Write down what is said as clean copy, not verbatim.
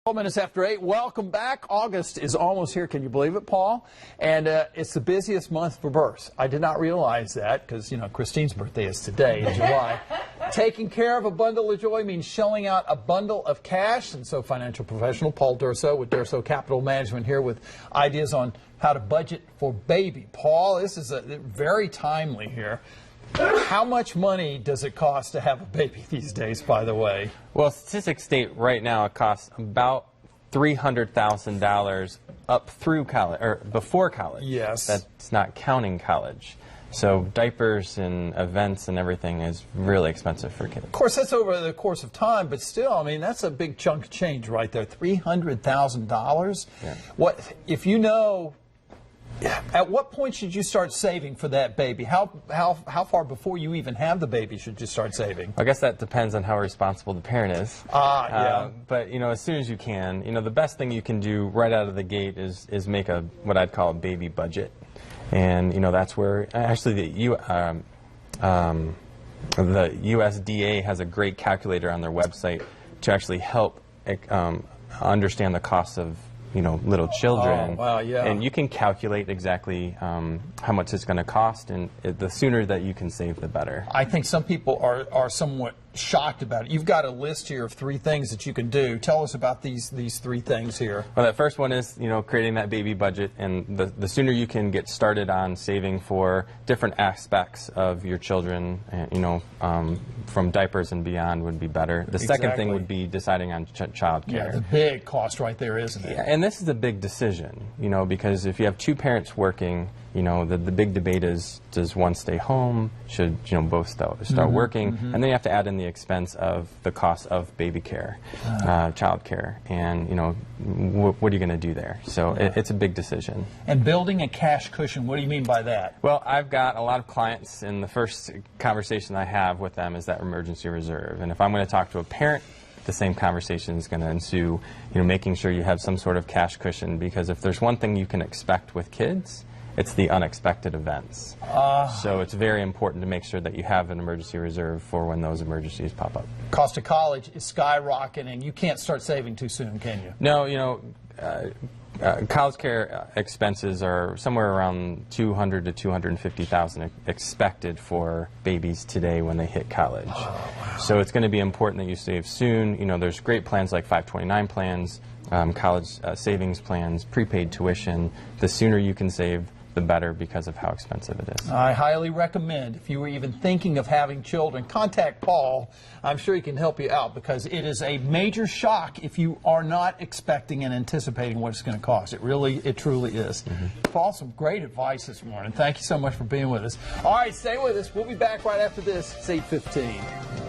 12 minutes after 8. Welcome back. August is almost here. Can you believe it, Paul? And it's the busiest month for births. I did not realize that because, you know, Christine's birthday is today in July. Taking care of a bundle of joy means shelling out a bundle of cash. And so financial professional Paul Durso with Durso Capital Management here with ideas on how to budget for baby. Paul, this is very timely here. How much money does it cost to have a baby these days, by the way? Well, statistics state right now it costs about $300,000 up through college, or before college. Yes. That's not counting college. So diapers and events and everything is really expensive for kids. Of course, that's over the course of time, but still, I mean, that's a big chunk of change right there. $300,000. Yeah. What if you know? At what point should you start saving for that baby? How far before you even have the baby should you start saving? I guess that depends on how responsible the parent is. Yeah. But you know, as soon as you can, you know, the best thing you can do right out of the gate is make what I'd call a baby budget, and you know that's where actually the USDA has a great calculator on their website to actually help understand the cost of little children. Oh, wow, yeah. And you can calculate exactly how much it's going to cost, and the sooner that you can save, the better. I think some people are somewhat shocked about it. You've got a list here of 3 things that you can do. Tell us about these 3 things here. Well, that first one is creating that baby budget, and the sooner you can get started on saving for different aspects of your children, from diapers and beyond would be better. The second thing would be deciding on child care. Yeah, the big cost right there, isn't it? Yeah, and this is a big decision, because if you have 2 parents working, the big debate is, does one stay home? Should both start working? And then you have to add in the expense of the cost of baby care, child care, and what are you going to do there? So it's a big decision. And building a cash cushion, what do you mean by that? Well, I've got a lot of clients, and the first conversation I have with them is that emergency reserve. And if I'm going to talk to a parent, the same conversation is going to ensue, making sure you have some sort of cash cushion, because if there's one thing you can expect with kids, it's the unexpected events. So it's very important to make sure that you have an emergency reserve for when those emergencies pop up. Cost of college is skyrocketing. You can't start saving too soon, can you? No, college care expenses are somewhere around $200,000 to $250,000 expected for babies today when they hit college. Oh, wow. So it's going to be important that you save soon. There's great plans like 529 plans, college savings plans, prepaid tuition. The sooner you can save, the better, because of how expensive it is. I highly recommend, if you were even thinking of having children, contact Paul. I'm sure he can help you out, because it is a major shock if you are not expecting and anticipating what it's going to cost. It truly is. Paul, some great advice this morning. Thank you so much for being with us. All right, stay with us. We'll be back right after this. It's 8:15.